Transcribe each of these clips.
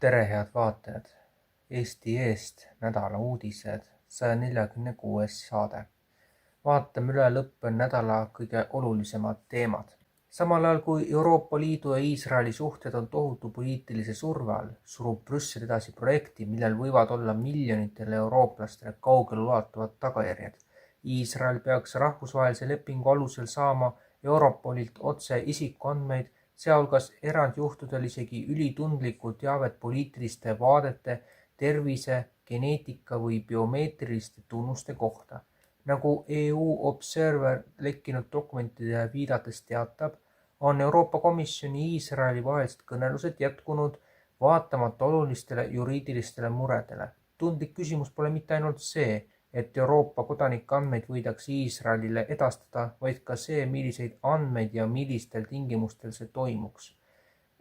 Tere, head vaatajad! Eesti Eest nädala uudised 146. saade. Vaatame üle lõppnädala kõige olulisemad teemad. Samal ajal kui Euroopa Liidu ja Iisraeli suhted on tohutu poliitilise surve all, surub Brüssel edasi projekti, millel võivad olla miljonitele eurooplastele kaugeleulatuvad tagajärjed. Iisrael peaks rahvusvahelise lepingu alusel saama Europolilt otse isikuandmeid, sealhulgas erandjuhtudel isegi ülitundlikku teavet poliitiliste vaadete, tervise, geneetika või biomeetriliste tunnuste kohta. Nagu EU Observer lekkinud dokumentide viidates teatab, on Euroopa Komisjoni Iisraeli vahelised kõnelused jätkunud vaatamata olulistele juriidilistele muredele. Tundlik küsimus pole mitte ainult see, et Euroopa kodanike andmeid võidakse Iisraelile edastada, vaid ka see, milliseid andmeid ja millistel tingimustel see toimuks.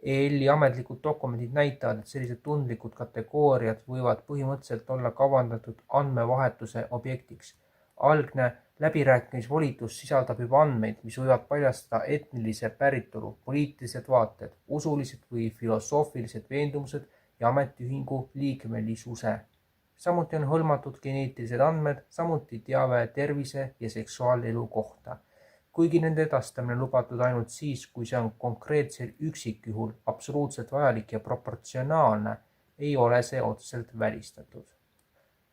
EL-i ametlikud dokumendid näitavad, et sellised tundlikud kategooriad võivad põhimõtteliselt olla kavandatud andmevahetuse objektiks. Algne läbirääkimisvolitus sisaldab juba andmeid, mis võivad paljastada etnilise päritolu, poliitilised vaated, usulised või filosoofilised veendumused ja ametiühingu liikmelisuse. Samuti on hõlmatud geneetilised andmed, samuti teave tervise ja seksuaalelu kohta. Kuigi nende edastamine lubatud ainult siis, kui see on konkreetsel üksikjuhul absoluutselt vajalik ja proportsionaalne, ei ole see otseselt välistatud.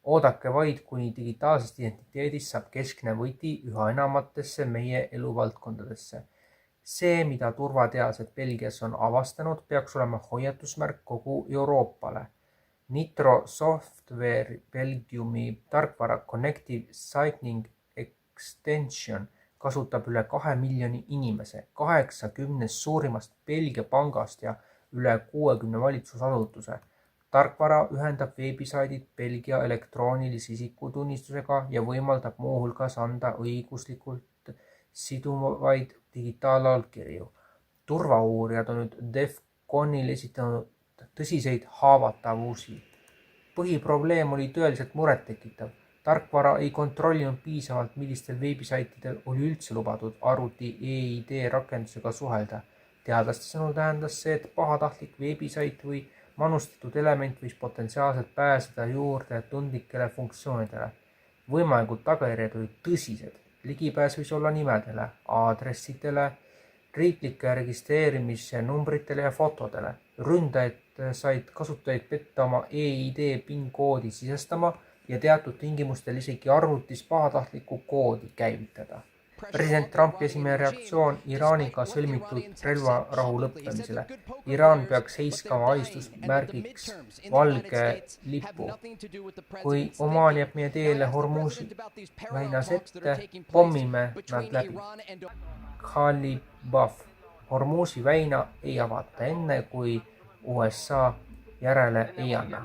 Oodake vaid, kuni digitaalsest identiteedist saab keskne võti üha enamatesse meie eluvaldkondadesse. See, mida turvateadlased Belgias on avastanud, peaks olema hoiatusmärk kogu Euroopale. Nitro Software Belgiumi tarkvara Connective Signing Extension kasutab üle 2 miljoni inimese, 80 suurimast Belgia pangast ja üle 60 valitsusasutuse. Tarkvara ühendab veebisaidid Belgia elektroonilise isikutunnistusega ja võimaldab muuhulgas anda õiguslikult siduvaid digitaalallkirju. Turvauurijad on nüüd DEFCONil esitanud tõsiseid haavatavusi. Põhiprobleem oli tõeliselt murettekitav. Tarkvara ei kontrollinud piisavalt, millistel veebisaitidel oli üldse lubatud arvuti EID rakendusega suhelda. Teadlaste sõnul tähendas see, et pahatahtlik veebisait või manustatud element võis potentsiaalselt pääseda juurde tundlikele funktsioonidele. Võimalikud tagajärjed olid tõsised. Ligipääs võis olla nimedele, aadressidele, riiklike registreerimise numbritele ja fotodele. Ründajad said kasutajaid petta oma EID PIN-koodi sisestama ja teatud tingimustel isegi arvutis pahatahtlikku koodi käivitada. President Trumpi esimene reaktsioon Iraaniga sõlmitud relvarahu lõppemisele. Iraan peaks heiskama ahistusmärgiks valge lipu. Kui Omaan jääb meie teele Hormuzi väinas ette, pommime nad läbi. Khalibaf. Hormuzi väina ei avata enne, kui USA järele ei anna.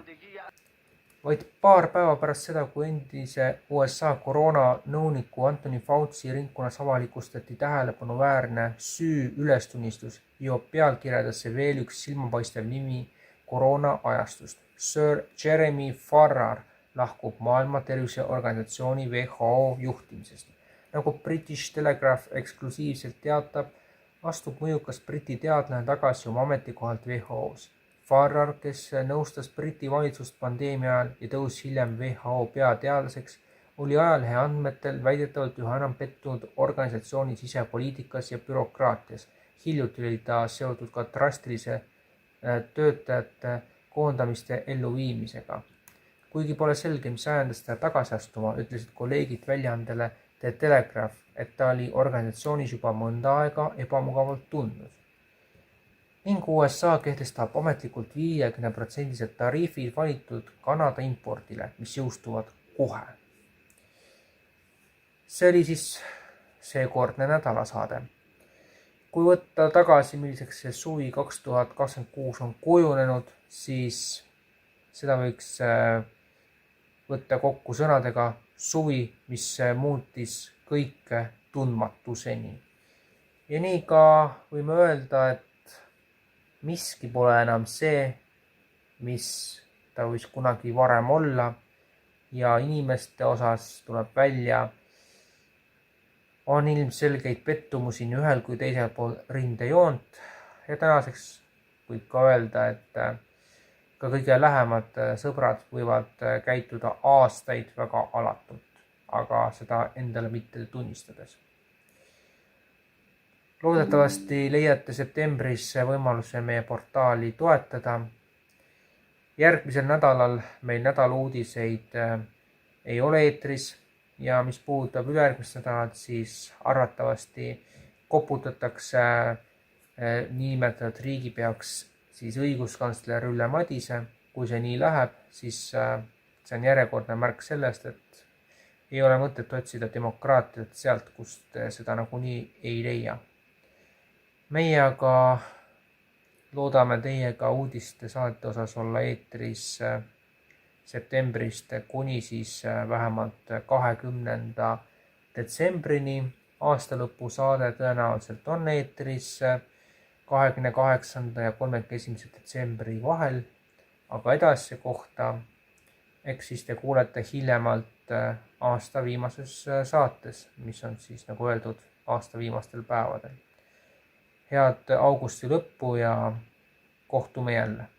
Vaid paar päeva pärast seda, kui endise USA koroonanõuniku Anthony Fauci ringkonnas avalikustati tähelepanuväärne süü ülestunnistus, jõuab pealkirjadesse veel üks silmapaistev nimi koroona ajastust. Sir Jeremy Farrar lahkub Maailma Terviseorganisatsiooni WHO juhtimisest. Nagu British Telegraph eksklusiivselt teatab, astub mõjukas Briti teadlane tagasi oma ametikohalt WHO's. Farrar, kes nõustas Briti valitsust pandeemia ajal ja tõus hiljem WHO peateadlaseks, oli ajalehe andmetel väidetavalt üha enam pettunud organisatsiooni sisepoliitikas ja bürokraatias. Hiljuti oli ta seotud ka drastilise töötajate koondamiste elluviimisega. Kuigi pole selge, mis ajendas ta tagasi astuma, ütlesid kolleegid väljaandele The Telegraph, et ta oli organisatsioonis juba mõnda aega ebamugavalt tundnud. Ning USA kehtestab ametlikult 50% tariifid valitud Kanada impordile, mis jõustuvad kohe. See oli siis seekordne nädalasaade. Kui võtta tagasi, milliseks see suvi 2026 on kujunenud, siis seda võiks võtta kokku sõnadega suvi, mis muutis kõike tundmatuseni. Ja nii ka võime öelda, et miski pole enam see, mis ta võis kunagi varem olla ja inimeste osas tuleb välja, on ilmselgeid pettumusi nii ühel kui teisel pool rindejoont ja tänaseks võib ka öelda, et ka kõige lähemad sõbrad võivad käituda aastaid väga alatult, aga seda endale mitte tunnistades. Loodetavasti leiate septembris võimaluse meie portaali toetada. Järgmisel nädalal meil nädaluudiseid ei ole eetris ja mis puudutab ülejärgmist nädalat, siis arvatavasti koputatakse niimetatud riigipeaks siis õiguskantsler Ülle Madise. Kui see nii läheb, siis see on järjekordne märk sellest, et ei ole mõtet otsida demokraatiat sealt, kust seda nagunii ei leia. Meie aga loodame teiega uudiste saate osas olla eetris septembrist kuni siis vähemalt 20. detsembrini. Aastalõpu saade tõenäoliselt on eetris 28. ja 31. detsembri vahel, aga edasi kohta eks siis te kuulete hiljemalt aasta viimases saates, mis on siis nagu öeldud aasta viimastel päevadel. Head augusti lõppu ja kohtume jälle!